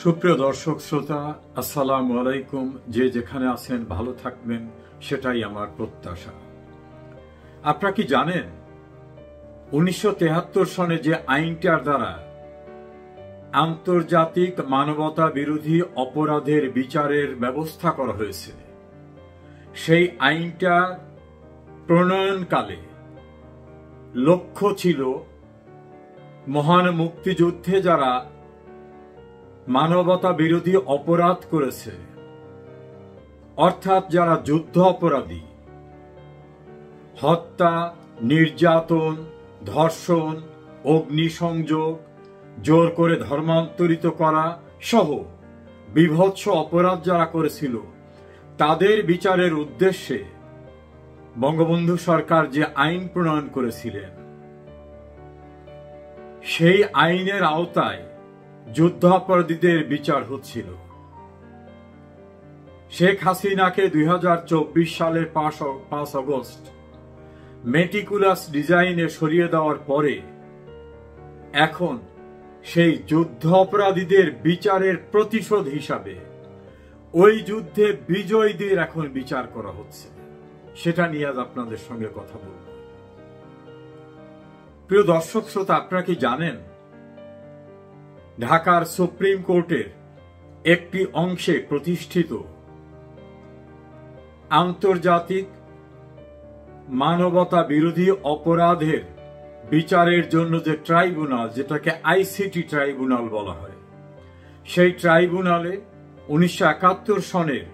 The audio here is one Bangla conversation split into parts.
সুপ্রিয় দর্শক শ্রোতা, আসসালামু আলাইকুম। যে যেখানে আছেন ভালো থাকবেন, সেটাই আমার প্রত্যাশা। আপনারা কি জানেন 1973 সনে যে আইনটার দ্বারা আন্তর্জাতিক মানবতা বিরোধী অপরাধের বিচারের ব্যবস্থা করা হয়েছে, সেই আইনটা প্রণয়নকালে লক্ষ্য ছিল মহান মুক্তিযুদ্ধে যারা মানবতা বিরোধী অপরাধ করেছে, অর্থাৎ যারা যুদ্ধ অপরাধী, হত্যা, নির্যাতন, ধর্ষণ, অগ্নিসংযোগ, জোর করে ধর্মান্তরিত করা সহ বীভৎস অপরাধ যারা করেছিল, তাদের বিচারের উদ্দেশ্যে বঙ্গবন্ধু সরকার যে আইন প্রণয়ন করেছিলেন, সেই আইনের আওতায় যুদ্ধাপরাধীদের বিচার হচ্ছিল। শেখ হাসিনাকে 2024 সালের 5 আগস্ট মেটিকুলাস ডিজাইনে সরিয়ে দেওয়ার পরে এখন সেই যুদ্ধ অপরাধীদের বিচারের প্রতিশোধ হিসাবে ওই যুদ্ধে বিজয়ীদের এখন বিচার করা হচ্ছে। সেটা নিয়ে আজ আপনাদের সঙ্গে কথা বলব। প্রিয় দর্শক শ্রোতা, আপনারা কি জানেন ঢাকার সুপ্রিম কোর্টের একটি অংশে প্রতিষ্ঠিত আন্তর্জাতিক মানবতা বিরোধী অপরাধের বিচারের জন্য যে ট্রাইব্যুনাল, যেটাকে আইসিটি ট্রাইব্যুনাল বলা হয়, সেই ট্রাইব্যুনালে 1971 সনের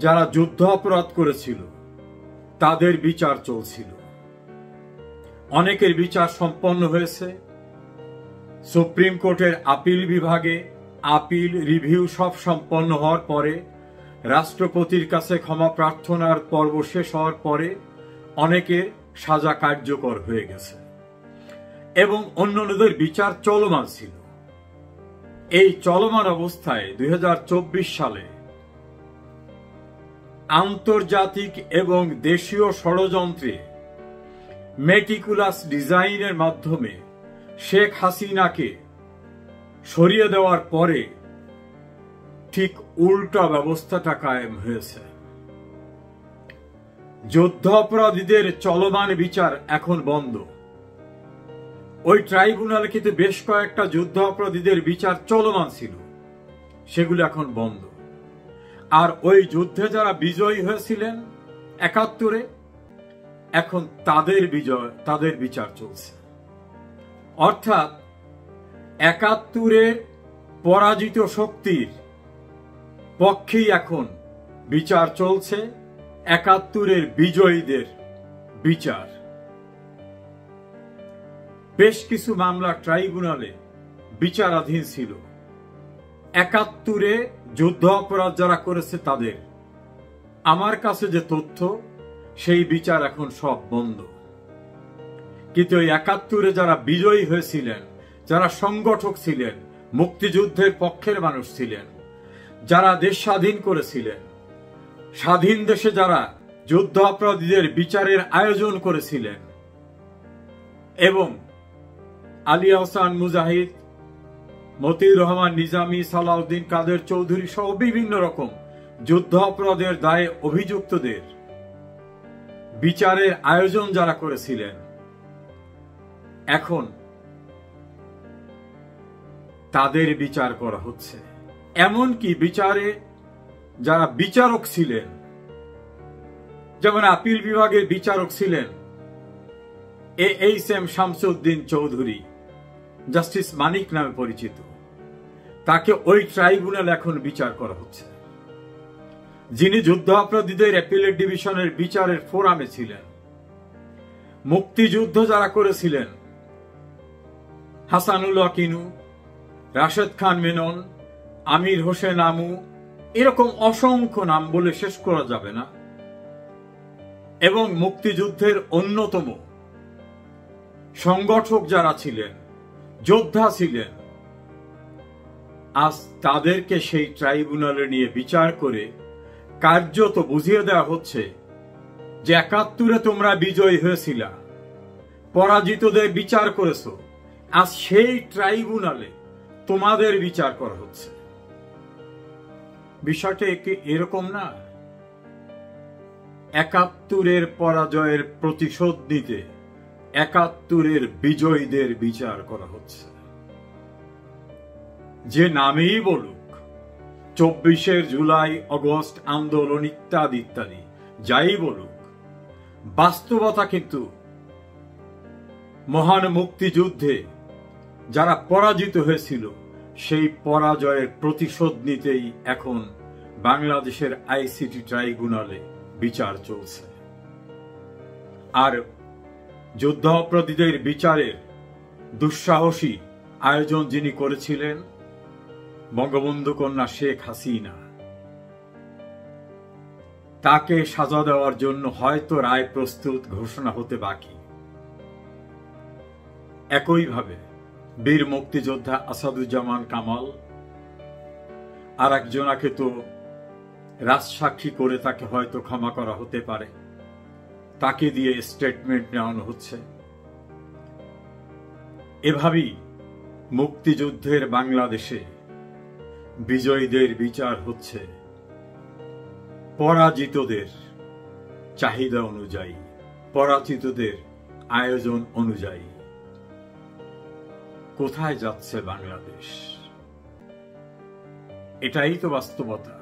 যারা যুদ্ধ অপরাধ করেছিল তাদের বিচার চলছিল। অনেকের বিচার সম্পন্ন হয়েছে। সুপ্রিম কোর্টের আপিল বিভাগে আপিল রিভিউ সব সম্পন্ন হওয়ার পরে, রাষ্ট্রপতির কাছে ক্ষমা প্রার্থনার পর্ব শেষ হওয়ার পরে অনেকের সাজা কার্যকর হয়ে গেছে এবং অন্যদের বিচার চলমান ছিল। এই চলমান অবস্থায় 2024 সালে আন্তর্জাতিক এবং দেশীয় ষড়যন্ত্রে মেটিকুলাস ডিজাইনের মাধ্যমে শেখ হাসিনাকে সরিয়ে দেওয়ার পরে ঠিক উল্টা ব্যবস্থাটা কায়েম হয়েছে। যুদ্ধ অপরাধীদের চলমান বিচার এখন বন্ধ। ওই ট্রাইব্যুনালে কিন্তু বেশ কয়েকটা যুদ্ধ অপরাধীদের বিচার চলমান ছিল, সেগুলো এখন বন্ধ। আর ওই যুদ্ধে যারা বিজয়ী হয়েছিলেন 71-এ, এখন তাদের বিচার চলছে। অর্থাৎ 71-এর পরাজিত শক্তির পক্ষেই এখন বিচার চলছে, 71-এর বিজয়ীদের বিচার। বেশ কিছু মামলা ট্রাইব্যুনালে বিচারাধীন ছিল। 71-এ যুদ্ধ অপরাধ যারা করেছে তাদের, আমার কাছে যে তথ্য, সেই বিচার এখন সব বন্ধ। কিন্তু এই 71-এ যারা বিজয়ী হয়েছিলেন, যারা সংগঠক ছিলেন, মুক্তিযুদ্ধের পক্ষের মানুষ ছিলেন, যারা দেশ স্বাধীন করেছিলেন, স্বাধীন দেশে যারা যুদ্ধ অপরাধীদের বিচারের আয়োজন করেছিলেন এবং আলী আহসান মুজাহিদ, মতিউর রহমান নিজামী, সালাউদ্দিন কাদের চৌধুরী সহ বিভিন্ন রকম যুদ্ধ অপরাধের দায়ে অভিযুক্তদের বিচারের আয়োজন যারা করেছিলেন, এখন তাদের বিচার করা হচ্ছে। এমনকি বিচারে যারা বিচারক ছিলেন, যেমন আপিল বিভাগের বিচারক ছিলেন এইচ.এম. শামসুদ্দিন চৌধুরী, জাস্টিস মানিক নামে পরিচিত, তাকে ওই ট্রাইব্যুনাল এখন বিচার করা হচ্ছে। যিনি যুদ্ধ অপরাধীদের অ্যাপিলেট ডিভিশনের বিচারের ফোরামে ছিলেন, মুক্তিযুদ্ধ যারা করেছিলেন, হাসানুল্লাহ কিনু, রাশেদ খান মেনন, আমির হোসেন আমু, এরকম অসংখ্য নাম বলে শেষ করা যাবে না, এবং মুক্তিযুদ্ধের অন্যতম সংগঠক যারা ছিলেন, যোদ্ধা ছিলেন, আজ তাদেরকে সেই ট্রাইব্যুনালে নিয়ে বিচার করে কার্যত বুঝিয়ে দেওয়া হচ্ছে যে 71-এ তোমরা বিজয়ী হয়েছিলা, পরাজিতদের বিচার করেছো। আজ সেই ট্রাইব্যুনালে তোমাদের বিচার করা হচ্ছে। বিষয়টা এরকম না, ৭১-এর পরাজয়ের প্রতিশোধ নিতে ৭১-এর বিজয়ীদের বিচার করা হচ্ছে। যে নামেই বলুক, ২৪ জুলাই, অগস্ট আন্দোলন ইত্যাদি ইত্যাদি যাই বলুক, বাস্তবতা কিন্তু মহান মুক্তিযুদ্ধে যারা পরাজিত হয়েছিল সেই পরাজয়ের প্রতিশোধ নিতেই এখন বাংলাদেশের আইসিটি ট্রাইব্যুনালে বিচার চলছে। আর যুদ্ধাপরাধীদের বিচারের দুঃসাহসী আয়োজন যিনি করেছিলেন, বঙ্গবন্ধু কন্যা শেখ হাসিনা, তাকে সাজা দেওয়ার জন্য হয়তো রায় প্রস্তুত ঘোষণা হতে বাকি। একইভাবে বীর মুক্তিযোদ্ধা আসাদুজ্জামান কামাল আর একজনাকে তো রাজসাক্ষী করে তাকে হয়তো ক্ষমা করা হতে পারে, তাকে দিয়ে স্টেটমেন্ট নেওয়ানো হচ্ছে। এভাবেই মুক্তিযুদ্ধের বাংলাদেশে বিজয়ীদের বিচার হচ্ছে পরাজিতদের চাহিদা অনুযায়ী, পরাজিতদের আয়োজন অনুযায়ী। কোথায় যাচ্ছে বাংলাদেশ? এটাই তো বাস্তবতা।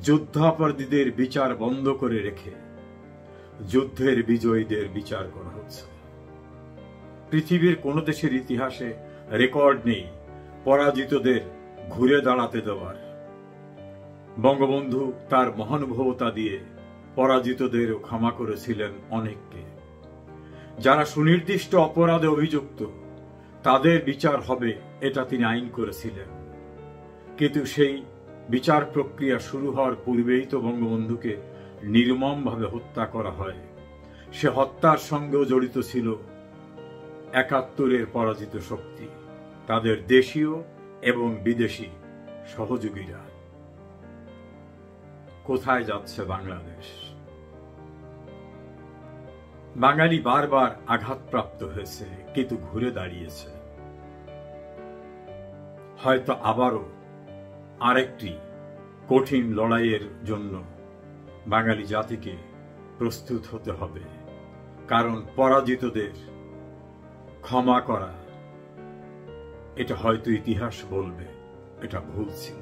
যুদ্ধাপরাধীদের বিচার বন্ধ করে রেখে যুদ্ধের বিজয়ীদের বিচার করা হচ্ছে। পৃথিবীর কোন দেশের ইতিহাসে রেকর্ড নেই পরাজিতদের ঘুরে দাঁড়াতে দেওয়ার। বঙ্গবন্ধু তার মহানুভবতা দিয়ে পরাজিতদেরও ক্ষমা করেছিলেন অনেককে। যারা সুনির্দিষ্ট অপরাধে অভিযুক্ত তাদের বিচার হবে, এটা তিনি আইন করেছিলেন। কিন্তু সেই বিচার প্রক্রিয়া শুরু হওয়ার পূর্বেই তো বঙ্গবন্ধুকে নির্মমভাবে হত্যা করা হয়। সে হত্যার সঙ্গেও জড়িত ছিল ৭১-এর পরাজিত শক্তি, তাদের দেশীয় এবং বিদেশি সহযোগীরা। কোথায় যাচ্ছে বাংলাদেশ? বাঙালি বারবার আঘাতপ্রাপ্ত হয়েছে, কিন্তু ঘুরে দাঁড়িয়েছে। হয়তো আবারও আরেকটি কঠিন লড়াইয়ের জন্য বাঙালি জাতিকে প্রস্তুত হতে হবে। কারণ পরাজিতদের ক্ষমা করা, এটা হয়তো ইতিহাস বলবে এটা ভুল ছিল।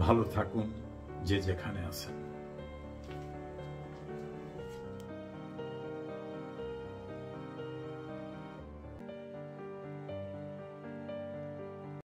ভালো থাকুন যে যেখানে আছেন।